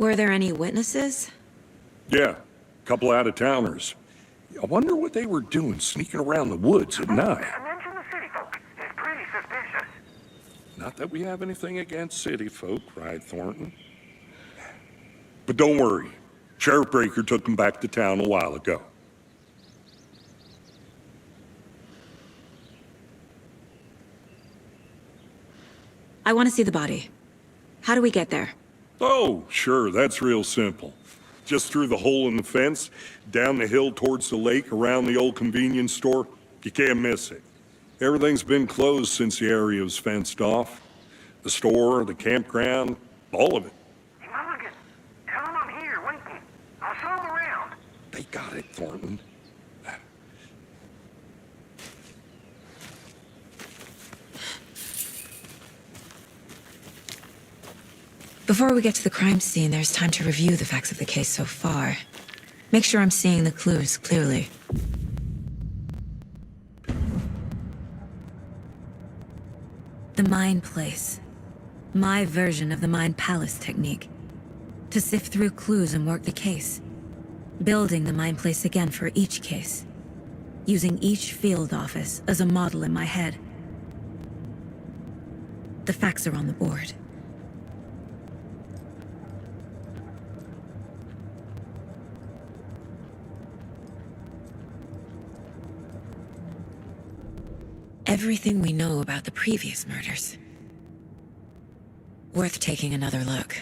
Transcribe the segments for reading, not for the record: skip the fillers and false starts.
Were there any witnesses? Yeah, a couple out-of-towners. I wonder what they were doing sneaking around the woods at night. I mentioned the city folk. It's pretty suspicious. Not that we have anything against city folk, right, Thornton? But don't worry. Sheriff Breaker took them back to town a while ago. I want to see the body. How do we get there? Oh, sure, that's real simple. Just through the hole in the fence, down the hill towards the lake, around the old convenience store. You can't miss it. Everything's been closed since the area was fenced off. The store, the campground, all of it. Hey, Mulligan, tell them I'm here waiting. I'll show them around. They got it, Thornton. Before we get to the crime scene, there's time to review the facts of the case so far. Make sure I'm seeing the clues clearly. The Mind Place. My version of the Mind Palace technique. To sift through clues and work the case. Building the Mind Place again for each case. Using each field office as a model in my head. The facts are on the board. Everything we know about the previous murders. Worth taking another look.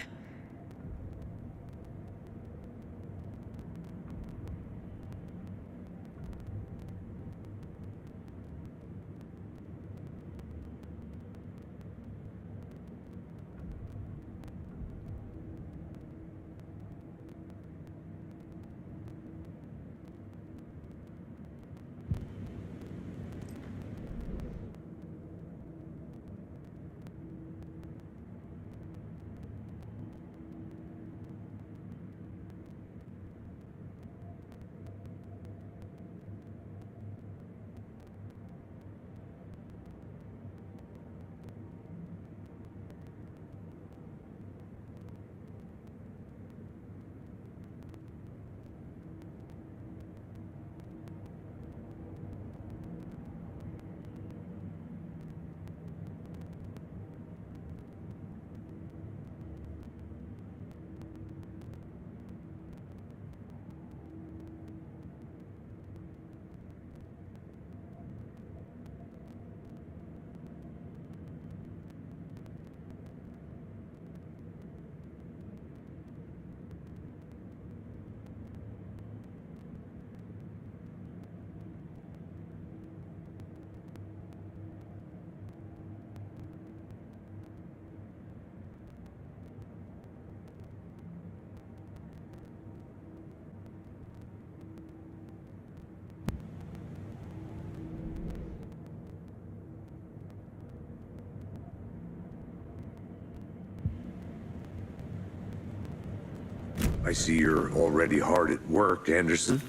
I see you're already hard at work, Anderson.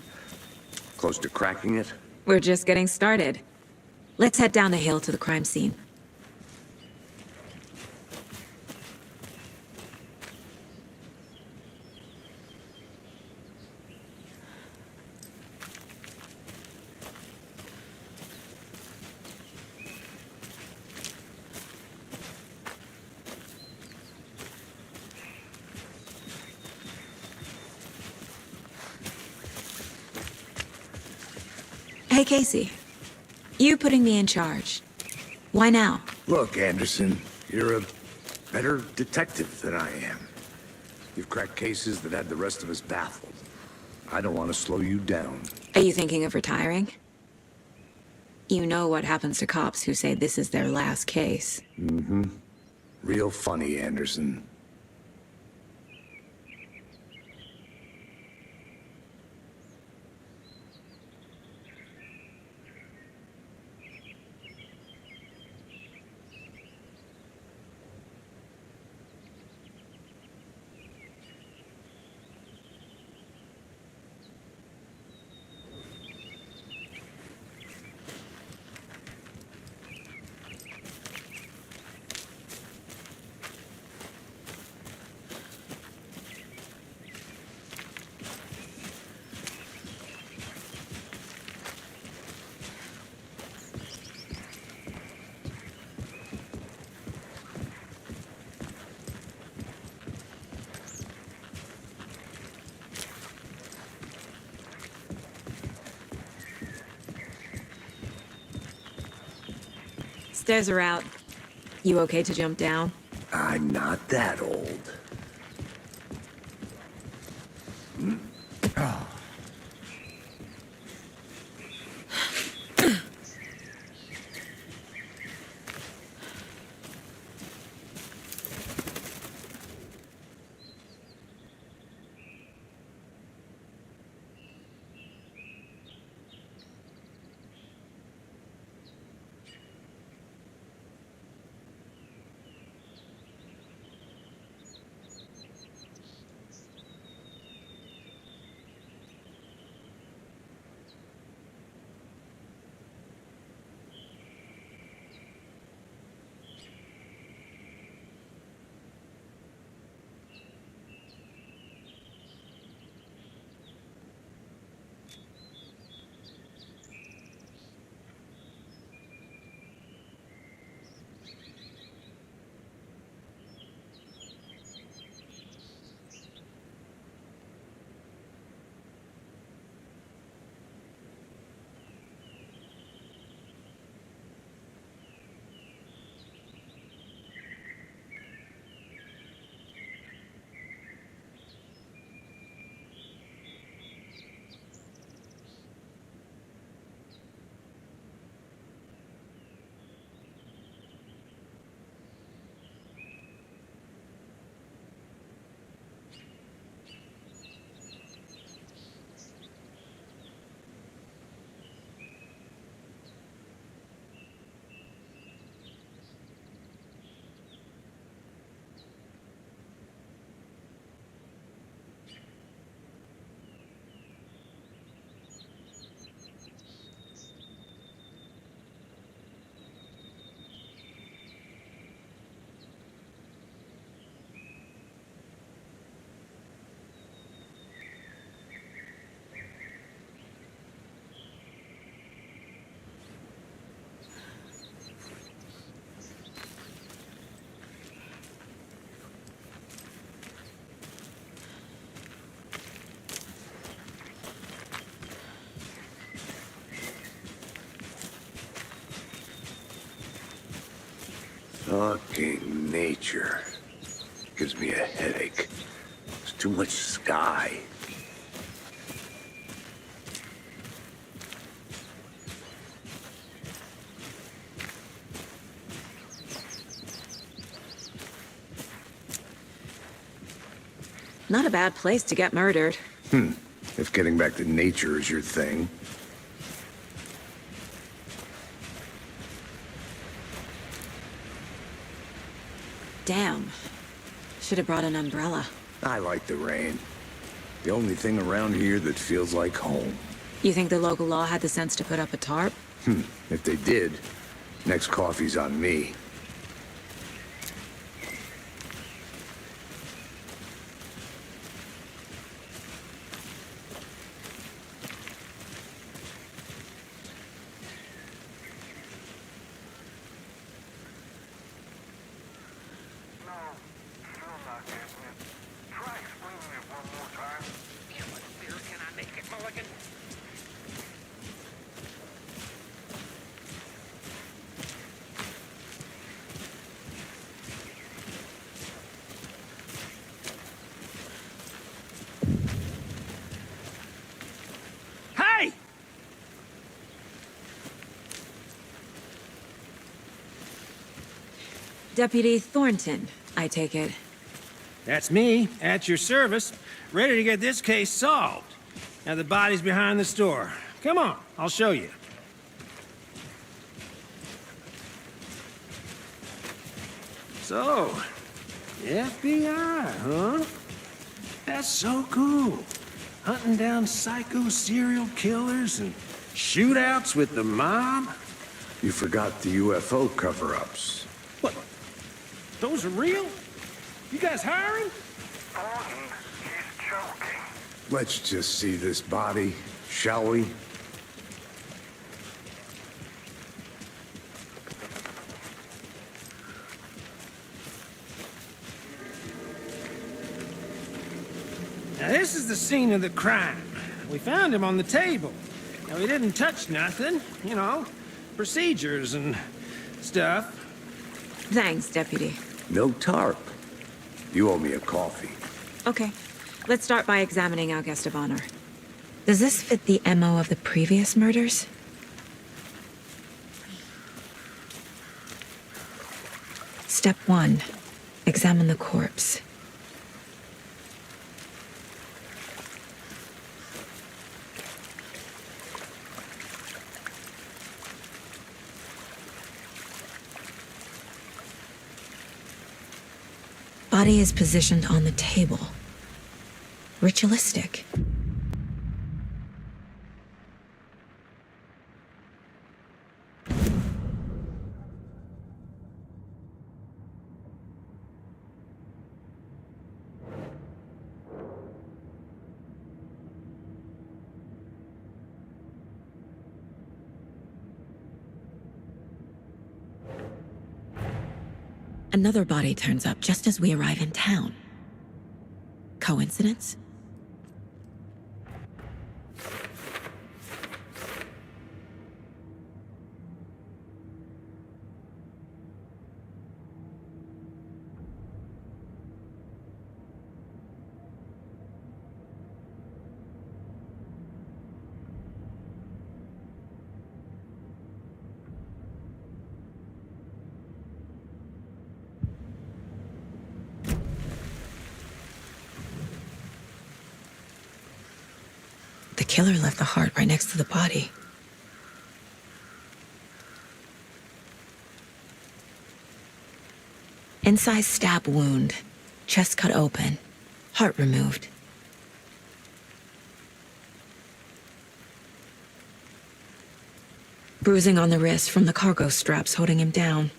Close to cracking it? We're just getting started. Let's head down the hill to the crime scene. Hey, Casey. You putting me in charge. Why now? Look, Anderson, you're a better detective than I am. You've cracked cases that had the rest of us baffled. I don't want to slow you down. Are you thinking of retiring? You know what happens to cops who say this is their last case. Mm-hmm. Real funny, Anderson. Stairs are out. You okay to jump down? I'm not that old. Fucking nature. Gives me a headache. There's too much sky. Not a bad place to get murdered. If getting back to nature is your thing. Damn. Should have brought an umbrella. I like the rain. The only thing around here that feels like home. You think the local law had the sense to put up a tarp? If they did, next coffee's on me. No, still not getting it. Try explaining it one more time. How much beer can I make it, Mulligan? Hey! Deputy Thornton, I take it. That's me, at your service, ready to get this case solved. Now the body's behind the store. Come on, I'll show you. So, FBI, huh? That's so cool. Hunting down psycho serial killers and shootouts with the mob. You forgot the UFO cover-ups. What? Those are real? You guys hiring? Thornton, he's joking. Let's just see this body, shall we? Now, this is the scene of the crime. We found him on the table. Now, he didn't touch nothing, you know, procedures and stuff. Thanks, Deputy. No tarp. You owe me a coffee. Okay, let's start by examining our guest of honor. Does this fit the MO of the previous murders? Step 1. Examine the corpse. Body is positioned on the table. Ritualistic. Another body turns up just as we arrive in town. Coincidence? The killer left the heart right next to the body. Incised stab wound, chest cut open, heart removed. Bruising on the wrist from the cargo straps holding him down.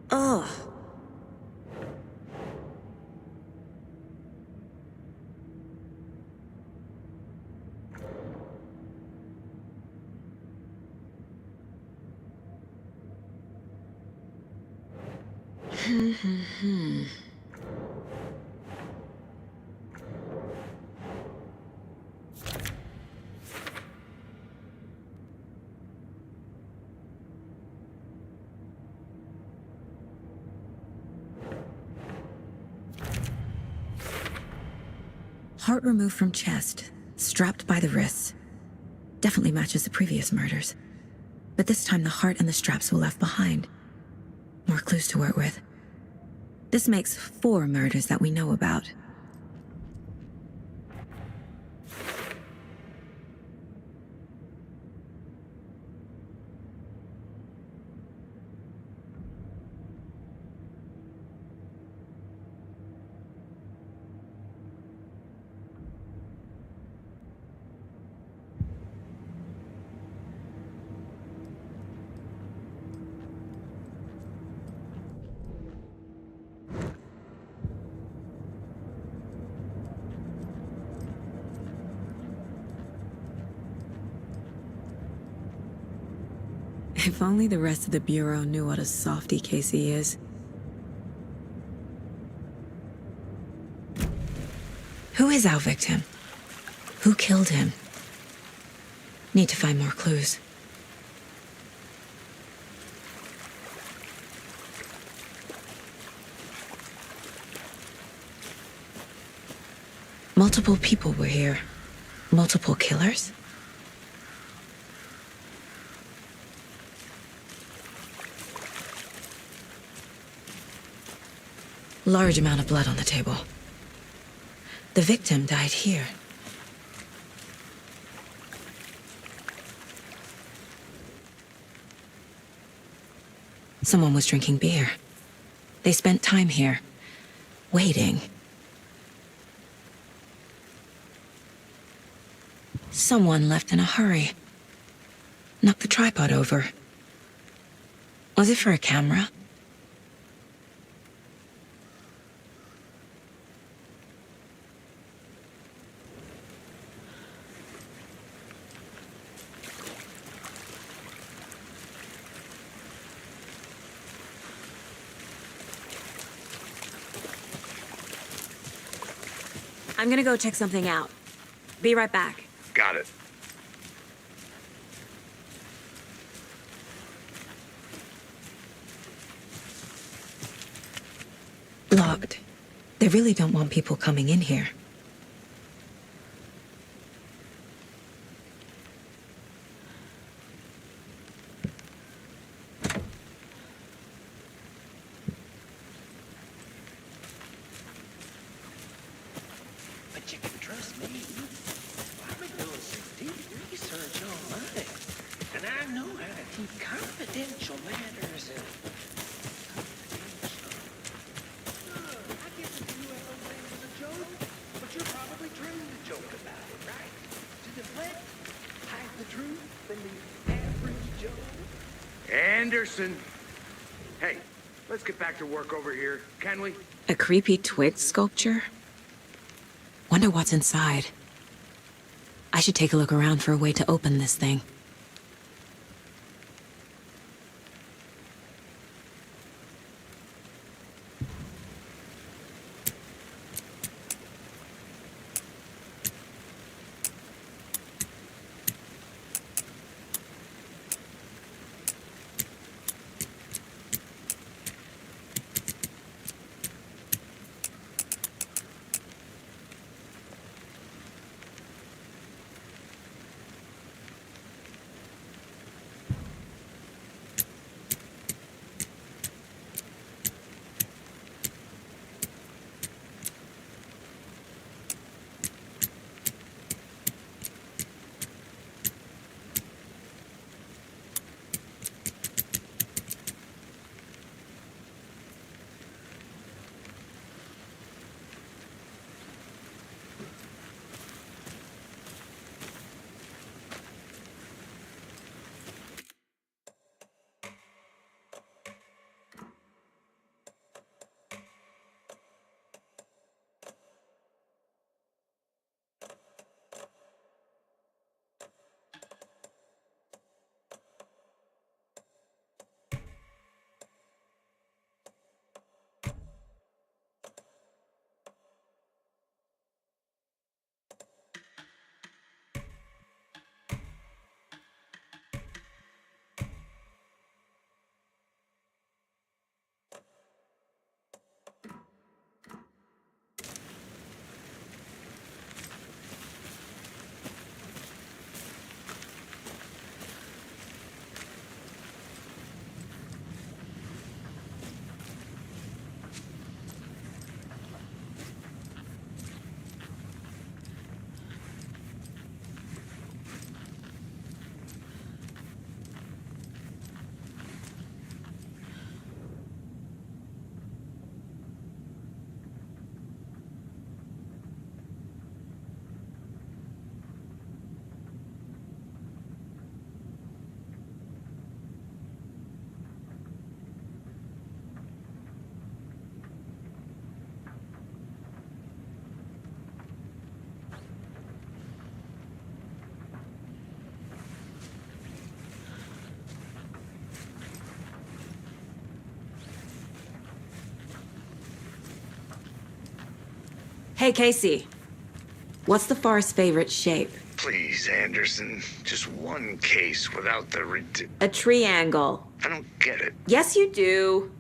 Ugh. Heart removed from chest, strapped by the wrists. Definitely matches the previous murders. But this time the heart and the straps were left behind. More clues to work with. This makes 4 murders that we know about. If only the rest of the Bureau knew what a softy Casey is. Who is our victim? Who killed him? Need to find more clues. Multiple people were here. Multiple killers? Large amount of blood on the table. The victim died here. Someone was drinking beer. They spent time here, waiting. Someone left in a hurry. Knocked the tripod over. Was it for a camera? I'm gonna go check something out. Be right back. Got it. Locked. They really don't want people coming in here. But you can trust me. I've been doing some deep research online, and I know how to keep confidential matters and I guess if you have no name was a joke, but you're probably trained to joke about it, right? To deflect, hide the truth from the average Joe. Anderson. Hey, let's get back to work over here, can we? A creepy twig sculpture? Wonder what's inside. I should take a look around for a way to open this thing. Hey, Casey. What's the forest's favorite shape? Please, Anderson. Just one case without the A triangle. I don't get it. Yes, you do.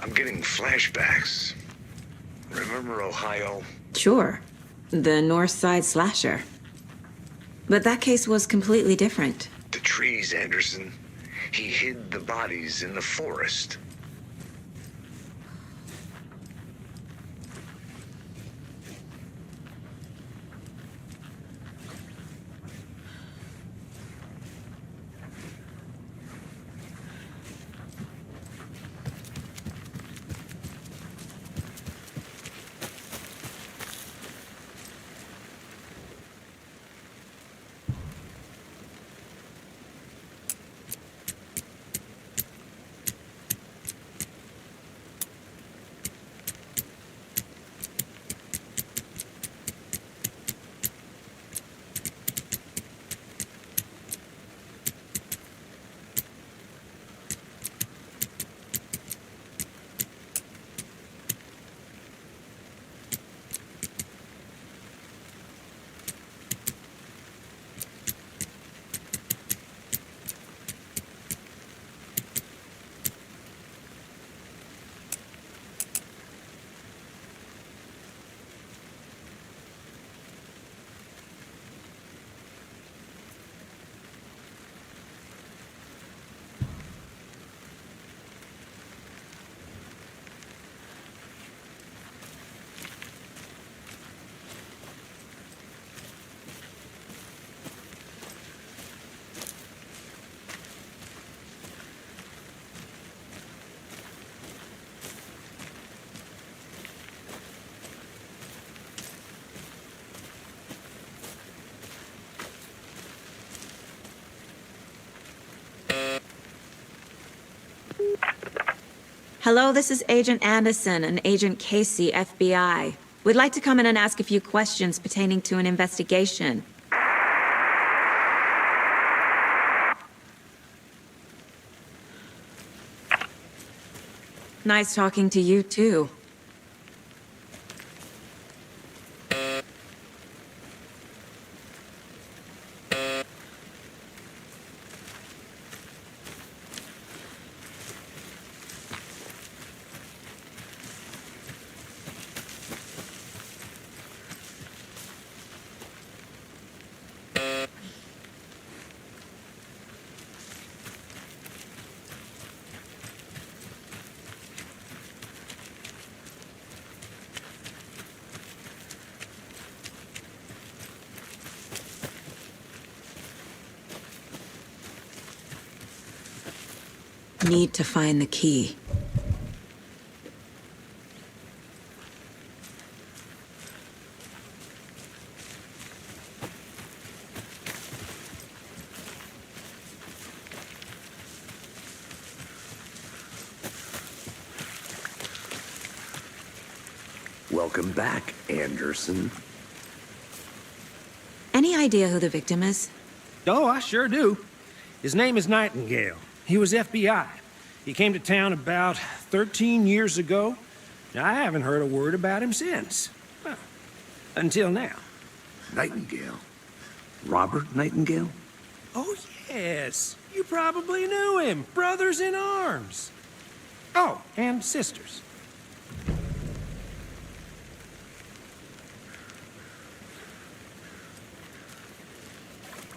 I'm getting flashbacks. Remember Ohio? Sure. The North Side slasher. But that case was completely different. The trees, Anderson. He hid the bodies in the forest. Hello, this is Agent Anderson and Agent Casey, FBI. We'd like to come in and ask a few questions pertaining to an investigation. Nice talking to you, too. need to find the key. Welcome back, Anderson. Any idea who the victim is? Oh, I sure do. His name is Nightingale. He was FBI. He came to town about 13 years ago. Now, I haven't heard a word about him since. Well, until now. Nightingale? Robert Nightingale? Oh, yes. You probably knew him. Brothers in arms. Oh, and sisters.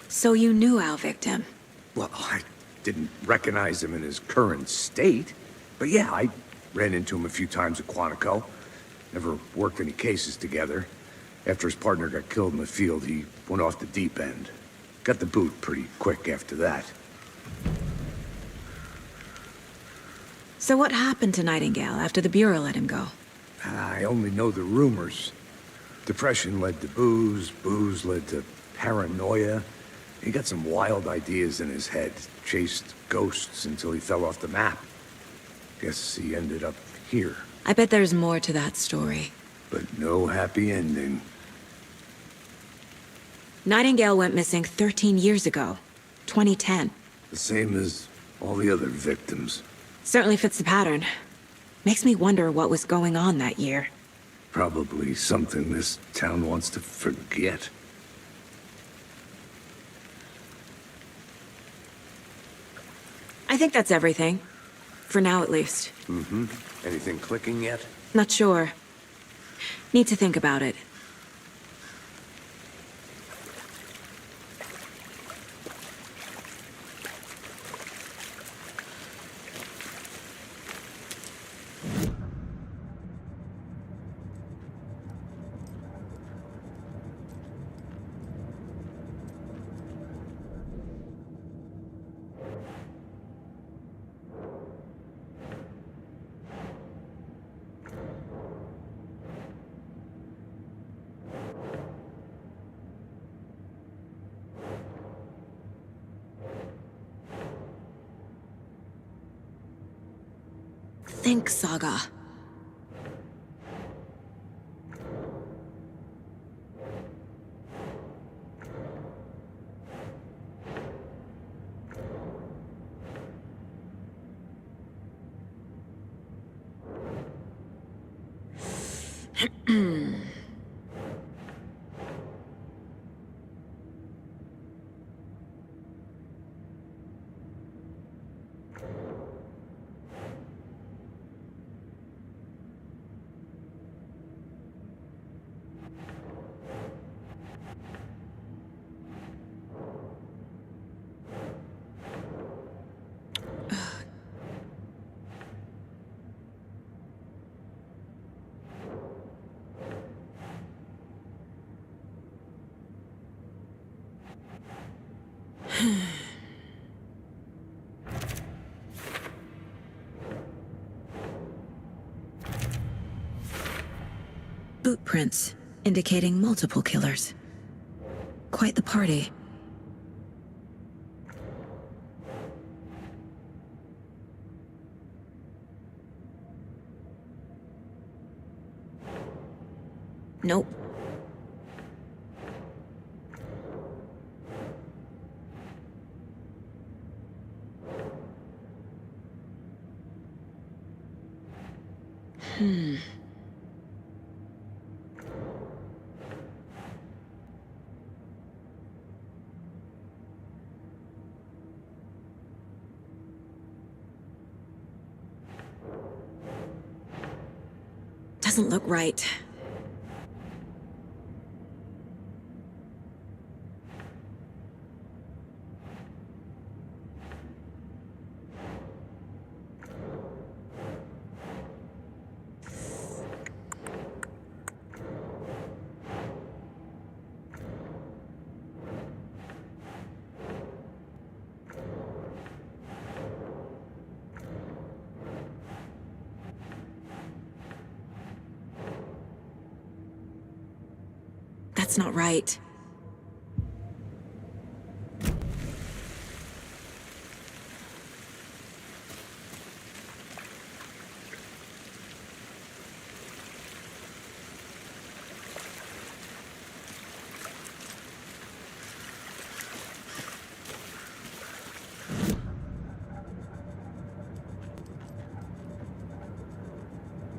So you knew our victim? Well, I didn't recognize him in his current state. But yeah, I ran into him a few times at Quantico. Never worked any cases together. After his partner got killed in the field, he went off the deep end. Got the boot pretty quick after that. So what happened to Nightingale after the Bureau let him go? I only know the rumors. Depression led to booze, booze led to paranoia. He got some wild ideas in his head, chased ghosts until he fell off the map. Guess he ended up here, I bet there's more to that story. but no happy ending. Nightingale went missing 13 years ago, 2010. The same as all the other victims. Certainly fits the pattern. Makes me wonder what was going on that year. Probably something this town wants to forget. I think that's everything. For now, at least. Mm-hmm. Anything clicking yet? Not sure. Need to think about it. Think, Saga. Boot prints, indicating multiple killers. Quite the party. Nope. Doesn't look right. That's not right.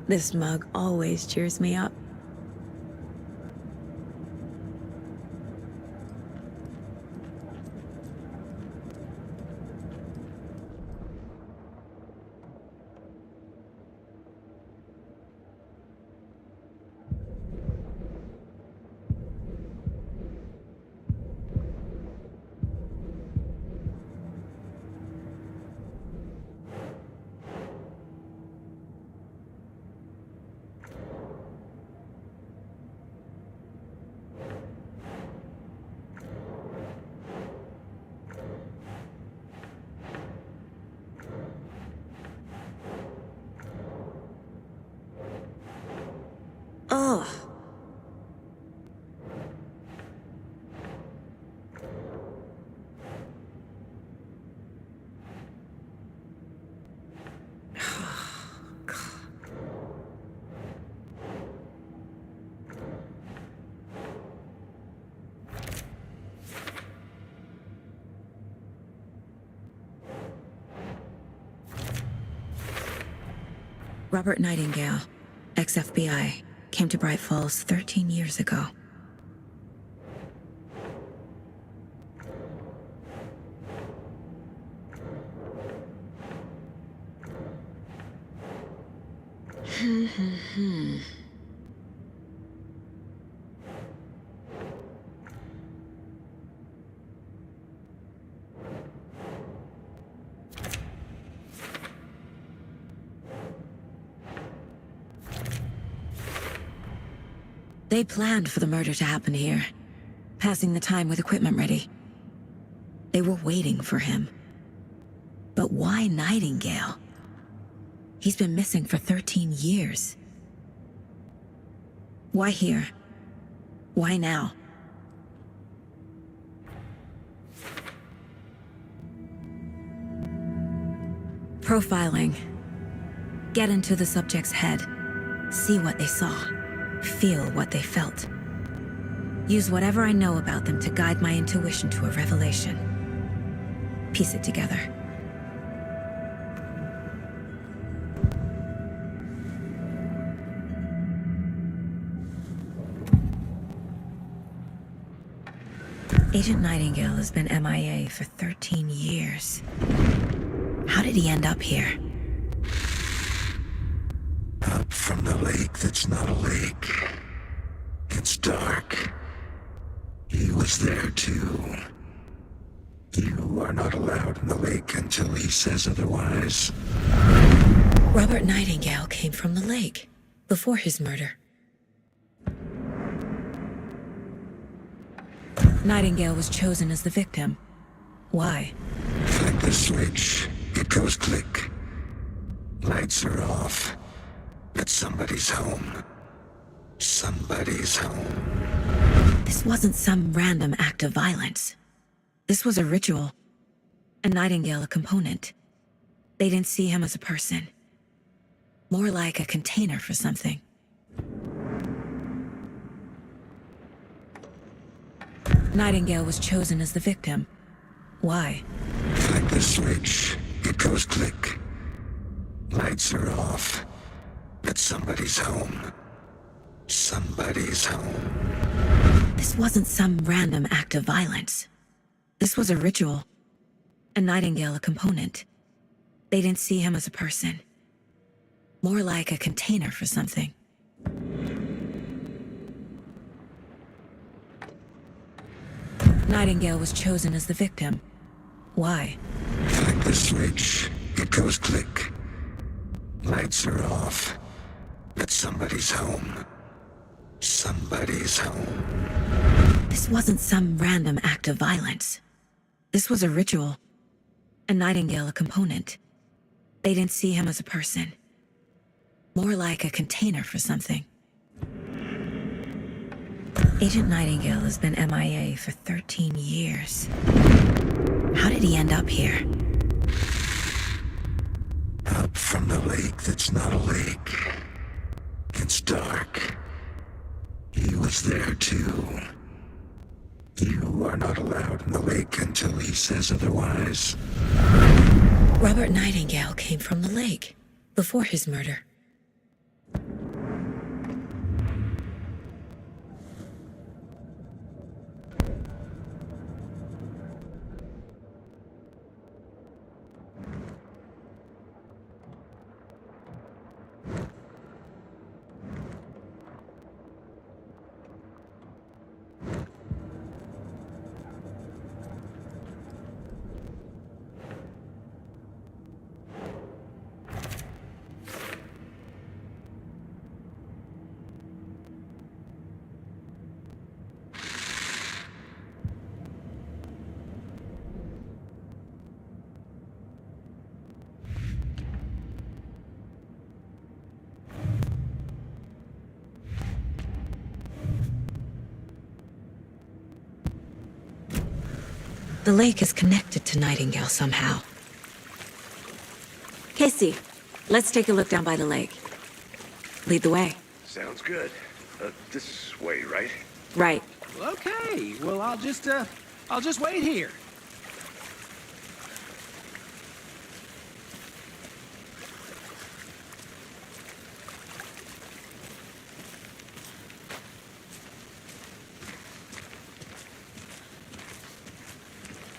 This mug always cheers me up. Ugh. Robert Nightingale, ex-FBI, came to Bright Falls 13 years ago. They planned for the murder to happen here, passing the time with equipment ready. They were waiting for him. But why Nightingale? He's been missing for 13 years. Why here? Why now? Profiling. Get into the subject's head. See what they saw. Feel what they felt. Use whatever I know about them to guide my intuition to a revelation. Piece it together. Agent Nightingale has been MIA for 13 years. How did he end up here? Up from the lake that's not a lake. It's dark. He was there too. You are not allowed in the lake until he says otherwise. Robert Nightingale came from the lake, before his murder. Nightingale was chosen as the victim. Why? Flick the switch, it goes click. Lights are off. But somebody's home. Somebody's home. This wasn't some random act of violence. This was a ritual. A Nightingale a component. They didn't see him as a person. More like a container for something. Nightingale was chosen as the victim. Why? Flick the switch, it goes click. Lights are off. But somebody's home. Somebody's home. This wasn't some random act of violence. This was a ritual. A Nightingale a component. They didn't see him as a person. More like a container for something. Nightingale was chosen as the victim. Why? Flick the switch, it goes click. Lights are off. But somebody's home. Somebody's home. This wasn't some random act of violence. This was a ritual. A Nightingale a component. They didn't see him as a person. More like a container for something. Agent Nightingale has been MIA for 13 years. How did he end up here? Up from the lake that's not a lake. It's dark. He was there too. You are not allowed in the lake until he says otherwise. Robert Nightingale came from the lake, before his murder. The lake is connected to Nightingale somehow. Casey, let's take a look down by the lake. Lead the way. Sounds good. This way, right? Right. Okay, well, I'll just wait here.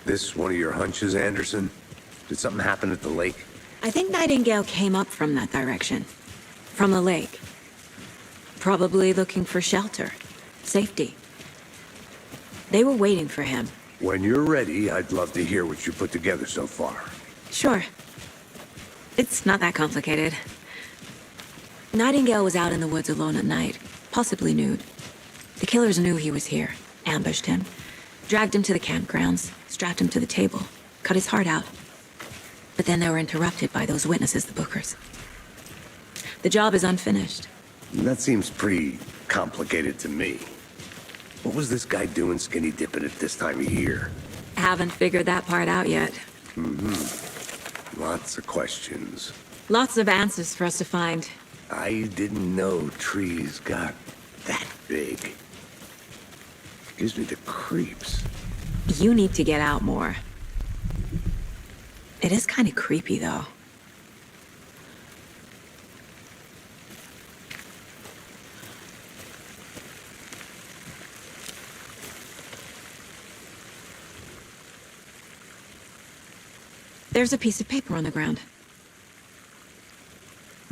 This one of your hunches, Anderson? Did something happen at the lake? I think Nightingale came up from that direction. From the lake. Probably looking for shelter. Safety. They were waiting for him. When you're ready, I'd love to hear what you put together so far. Sure. It's not that complicated. Nightingale was out in the woods alone at night, possibly nude. The killers knew he was here, ambushed him, dragged him to the campgrounds, strapped him to the table, cut his heart out. But then they were interrupted by those witnesses, the Bookers. The job is unfinished. That seems pretty complicated to me. What was this guy doing skinny dipping at this time of year? Haven't figured that part out yet. Lots of questions. Lots of answers for us to find. I didn't know trees got that big. Gives me the creeps. You need to get out more. It is kind of creepy, though. There's a piece of paper on the ground.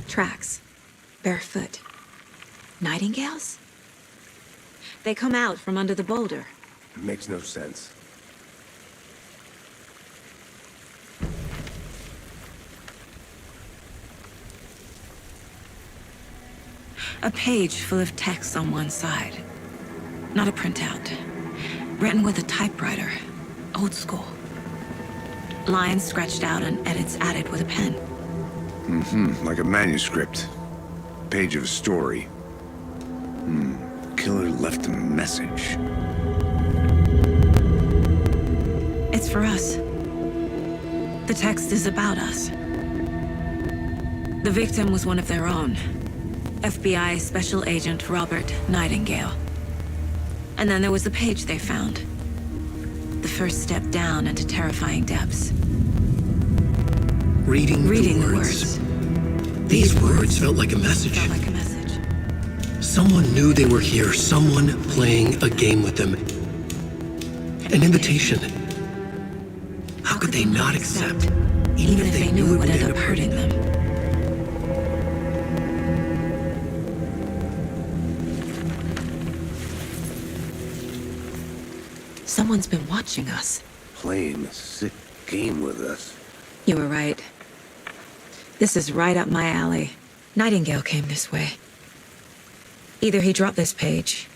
Tracks. Barefoot. Nightingales? They come out from under the boulder. It makes no sense. A page full of text on one side. Not a printout. Written with a typewriter. Old school. Lines scratched out and edits added with a pen. Like a manuscript. Page of a story. Killer left a message. It's for us. The text is about us. The victim was one of their own. FBI Special Agent Robert Nightingale. And then there was the page they found. The first step down into terrifying depths. Reading the the words. These words felt like a message. Felt like a message. Someone knew they were here, someone playing a game with them. An invitation. How could they not accept, even if they knew it would end up hurting them? Someone's been watching us. Playing a sick game with us. You were right. This is right up my alley. Nightingale came this way. Either he dropped this page,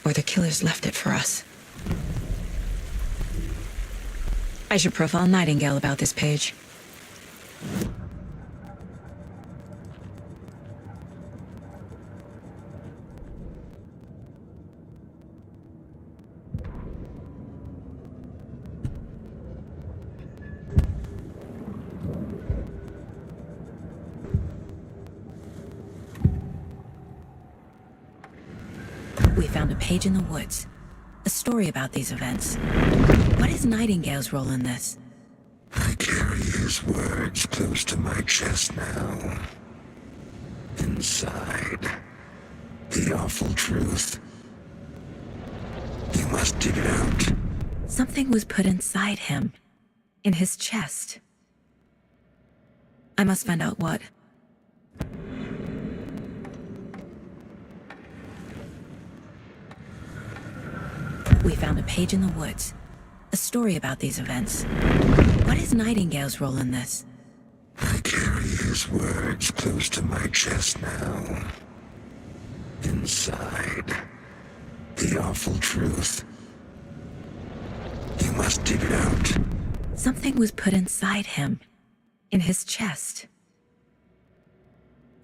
or the killers left it for us. I should profile Nightingale about this page. We found a page in the woods. A story about these events. What is Nightingale's role in this? I carry his words close to my chest now. Inside, the awful truth. You must dig it out. Something was put inside him. In his chest. I must find out what. We found a page in the woods. A story about these events. What is Nightingale's role in this? I carry his words close to my chest now. Inside, the awful truth. You must dig it out. Something was put inside him. In his chest.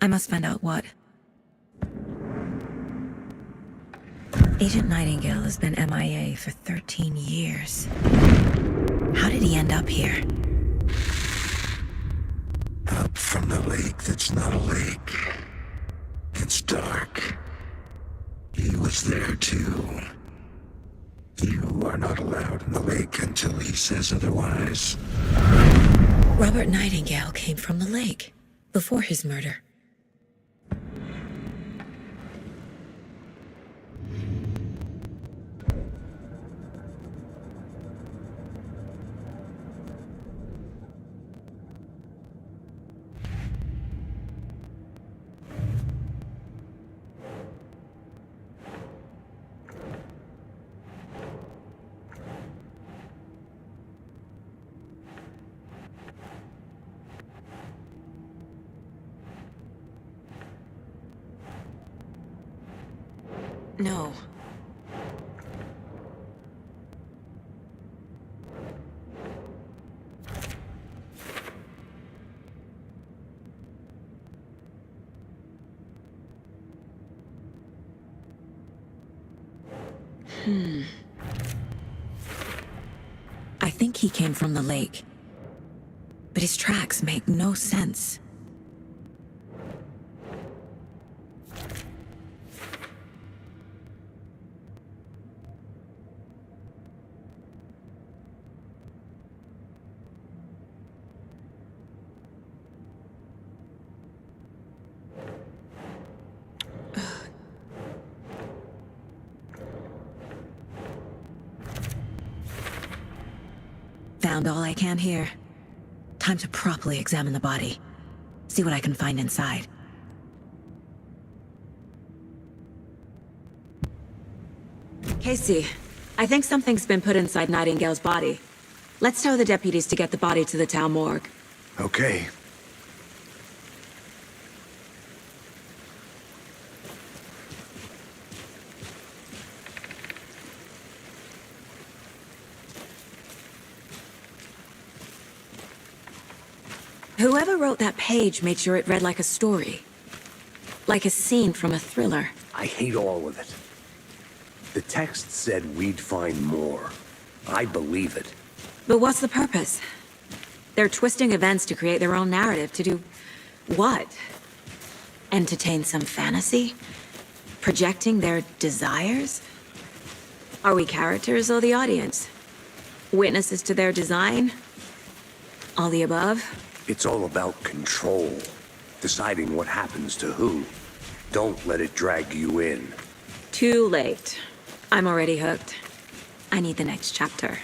I must find out what. Agent Nightingale has been MIA for 13 years. How did he end up here? Up from the lake that's not a lake. It's dark. He was there too. You are not allowed in the lake until he says otherwise. Robert Nightingale came from the lake, before his murder. No. I think he came from the lake. But his tracks make no sense. Found all I can here. Time to properly examine the body. See what I can find inside. Casey, I think something's been put inside Nightingale's body. Let's tell the deputies to get the body to the town morgue. Okay. Whoever wrote that page made sure it read like a story. Like a scene from a thriller. I hate all of it. The text said we'd find more. I believe it. But what's the purpose? They're twisting events to create their own narrative to do... what? Entertain some fantasy? Projecting their desires? Are we characters or the audience? Witnesses to their design? All the above? It's all about control. Deciding what happens to who. Don't let it drag you in. Too late. I'm already hooked. I need the next chapter.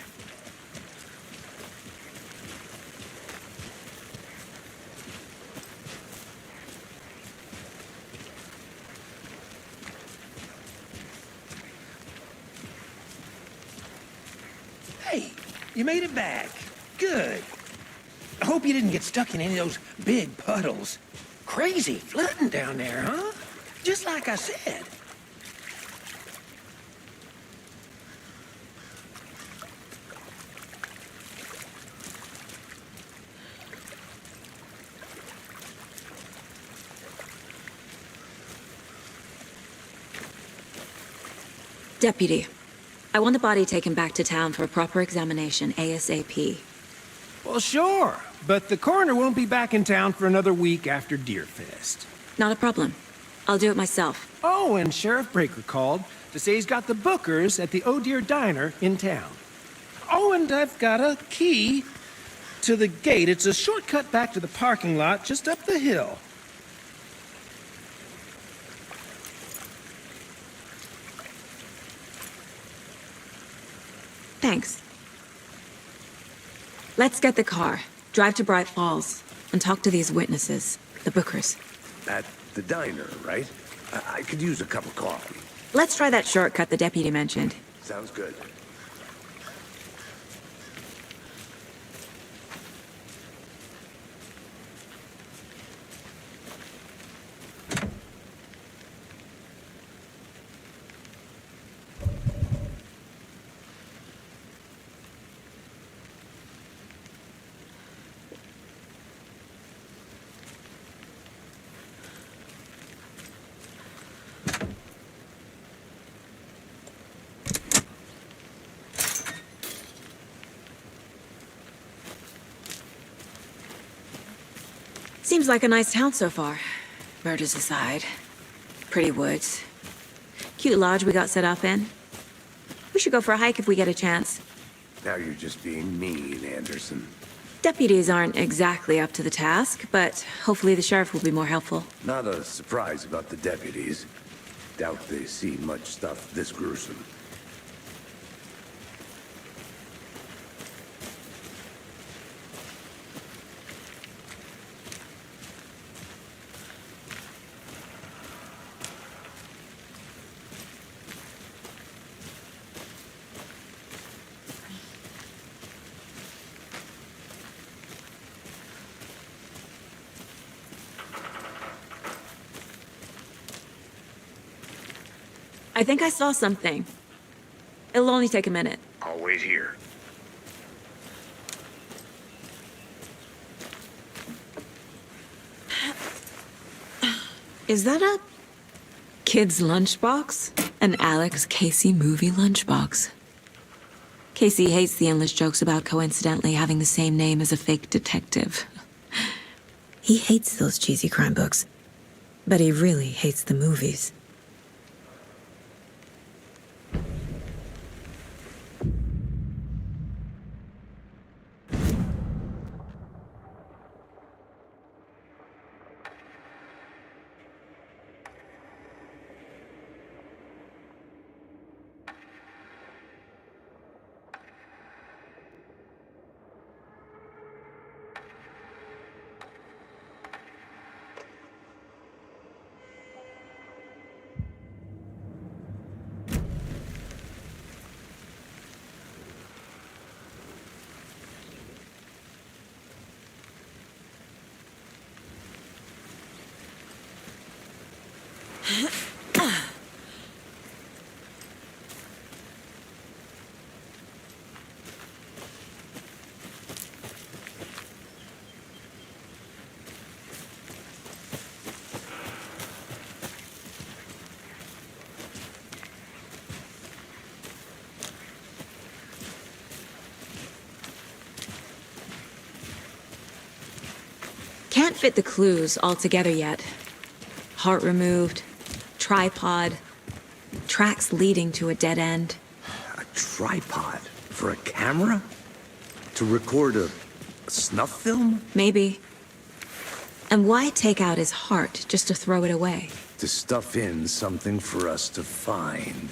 Hey, you made it back. Good. I hope you didn't get stuck in any of those big puddles. Crazy flooding down there, huh? Just like I said. Deputy, I want the body taken back to town for a proper examination ASAP. Well, sure, but the coroner won't be back in town for another week after Deerfest. Not a problem. I'll do it myself. Oh, and Sheriff Breaker called to say he's got the Bookers at the Oh Dear Diner in town. Oh, and I've got a key to the gate. It's a shortcut back to the parking lot just up the hill. Thanks. Let's get the car, drive to Bright Falls, and talk to these witnesses, the Bookers. At the diner, right? I could use a cup of coffee. Let's try that shortcut the deputy mentioned. Sounds good. Seems like a nice town so far. Murders aside. Pretty woods. Cute lodge we got set up in. We should go for a hike if we get a chance. Now you're just being mean, Anderson. Deputies aren't exactly up to the task, but hopefully the sheriff will be more helpful. Not a surprise about the deputies. Doubt they see much stuff this gruesome. I think I saw something. It'll only take a minute. I'll wait here. Is that a kid's lunchbox? An Alex Casey movie lunchbox. Casey hates the endless jokes about coincidentally having the same name as a fake detective. He hates those cheesy crime books, but he really hates the movies. Can't fit the clues all together yet. Heart removed, tripod, tracks leading to a dead end. A tripod? For a camera? To record a snuff film? Maybe. And why take out his heart just to throw it away? To stuff in something for us to find.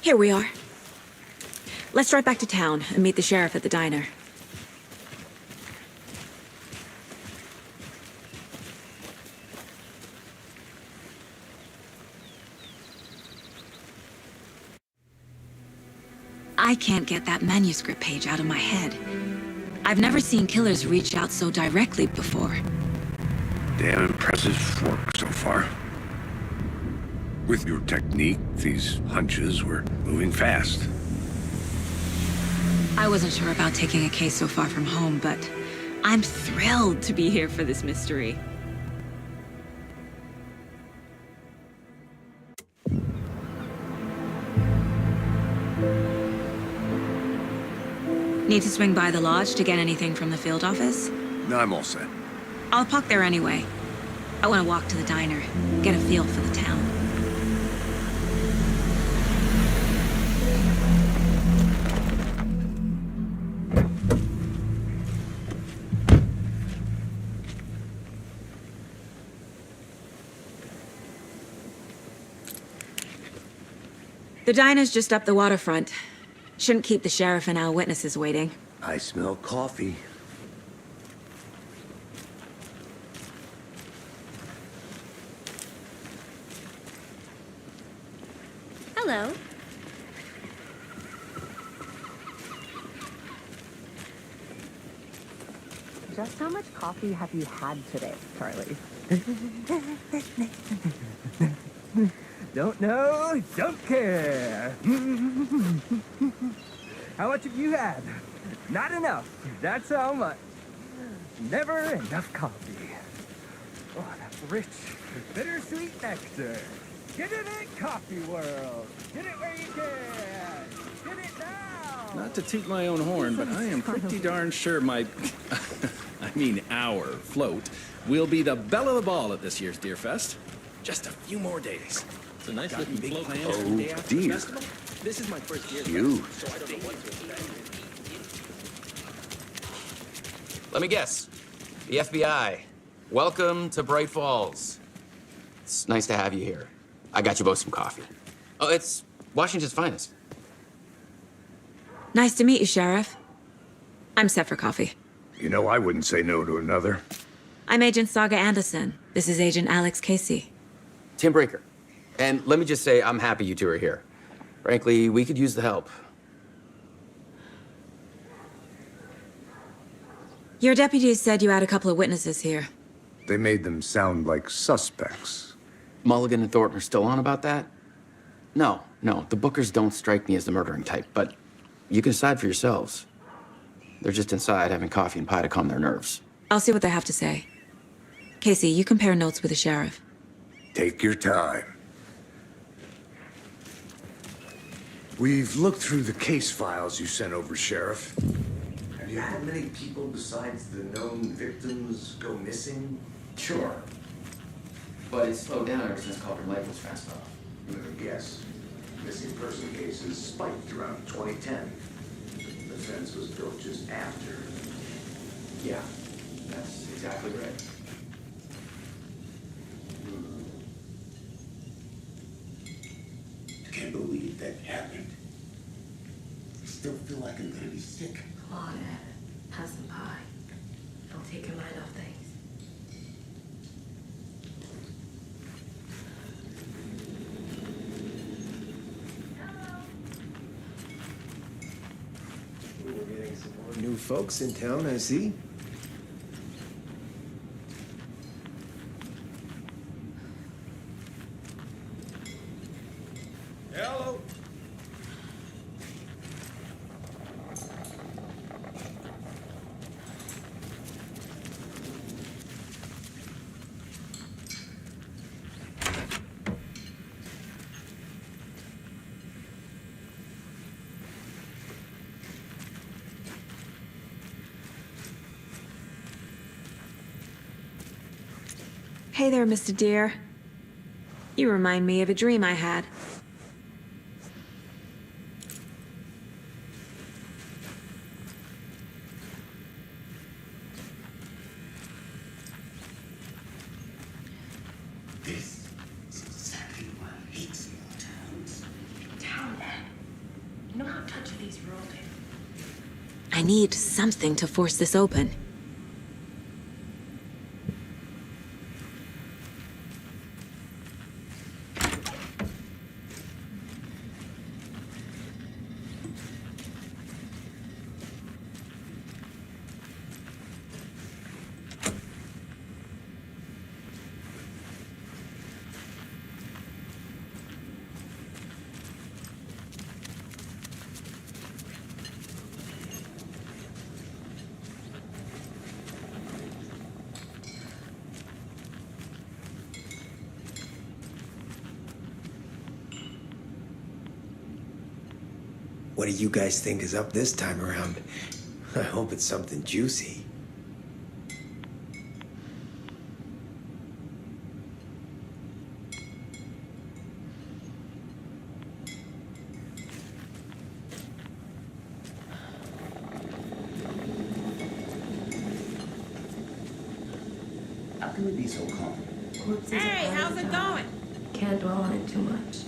Here we are. Let's drive back to town and meet the sheriff at the diner. I can't get that manuscript page out of my head. I've never seen killers reach out so directly before. Damn impressive work so far. With your technique, these hunches were moving fast. I wasn't sure about taking a case so far from home, but I'm thrilled to be here for this mystery. Need to swing by the lodge to get anything from the field office? No, I'm all set. I'll park there anyway. I want to walk to the diner, get a feel for the town. The diner's just up the waterfront. Shouldn't keep the sheriff and our witnesses waiting. I smell coffee. Hello. Just how much coffee have you had today, Charlie? Don't know, don't care. How much have you had? Not enough. That's how much. Never enough coffee. Oh, that's rich, bittersweet nectar. Get it in Coffee World. Get it where you can. Get it now. Not to toot my own horn, but I am pretty darn sure my... I mean our float will be the belle of the ball at this year's Deer Fest. Just a few more days. It's a nice looking float plans for the day after the festival. This is my first year. You. So I don't know what to expect. Let me guess. The FBI. Welcome to Bright Falls. It's nice to have you here. I got you both some coffee. Oh, it's Washington's finest. Nice to meet you, Sheriff. I'm set for coffee. You know, I wouldn't say no to another. I'm Agent Saga Anderson. This is Agent Alex Casey. Tim Breaker. And let me just say, I'm happy you two are here. Frankly, we could use the help. Your deputies said you had a couple of witnesses here. They made them sound like suspects. Mulligan and Thornton are still on about that? No, the Bookers don't strike me as the murdering type, but you can decide for yourselves. They're just inside having coffee and pie to calm their nerves. I'll see what they have to say. Casey, you compare notes with the sheriff. Take your time. We've looked through the case files you sent over, Sheriff. Have you had many people besides the known victims go missing? Sure. But it's slowed down ever since Calder Life was passed off. Yes. Missing person cases spiked around 2010. The fence was built just after. Yeah, that's exactly right. I can't believe that happened. I still feel like I'm gonna be sick. Claude, have some pie. Don't take your mind off things. We're getting some more new folks in town, I see. Hello. Hey there, Mr. Deer. You remind me of a dream I had. This is exactly why I hate small towns. Townman, you know how touchy these roads are. I need something to force this open. What do you guys think is up this time around? I hope it's something juicy. How can we be so calm? Hey, how's it going? Can't dwell on it too much.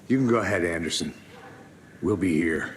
You can go ahead, Anderson. We'll be here.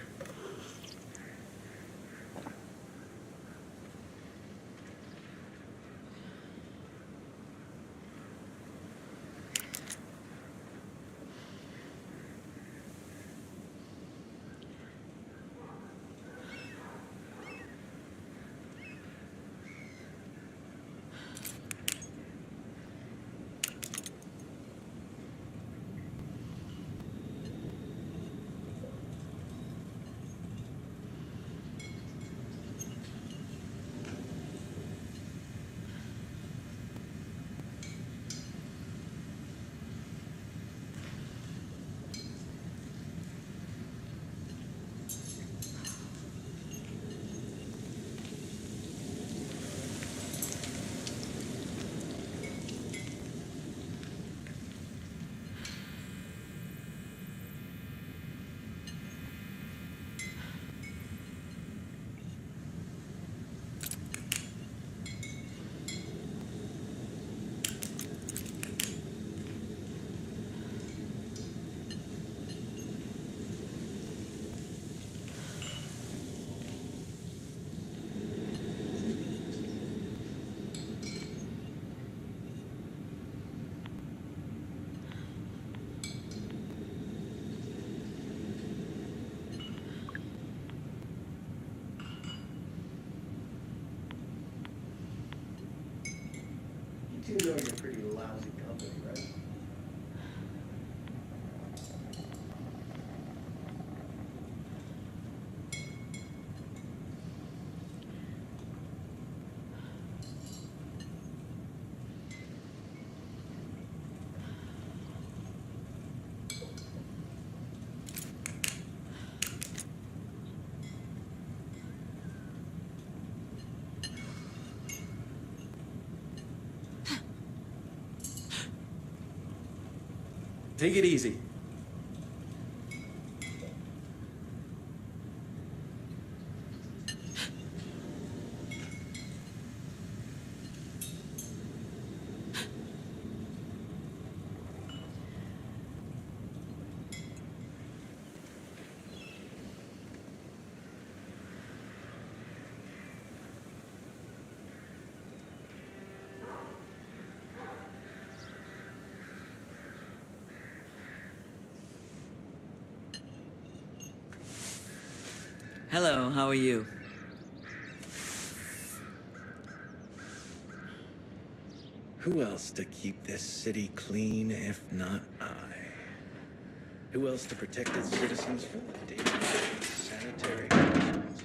You two know you're pretty lousy company, right? Take it easy. Hello, how are you? Who else to keep this city clean if not I? Who else to protect its citizens from the dangers of sanitary conditions?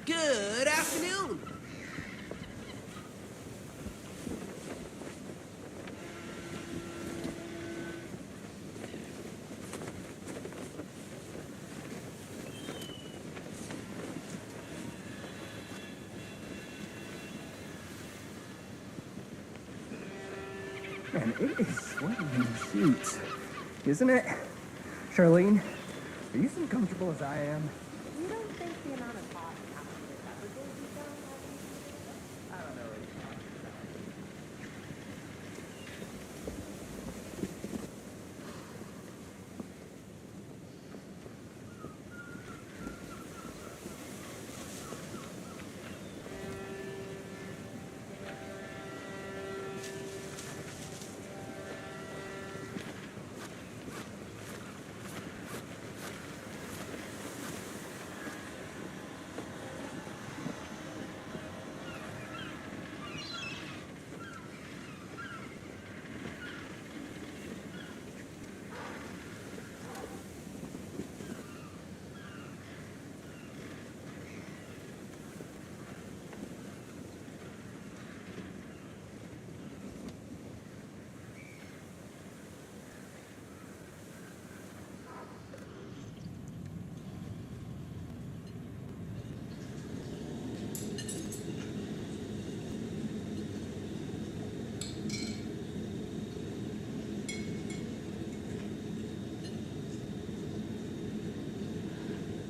Good afternoon. Man, it is sweaty in the sheets, isn't it? Charlene, are you as comfortable as I am? You don't think the amount of coffee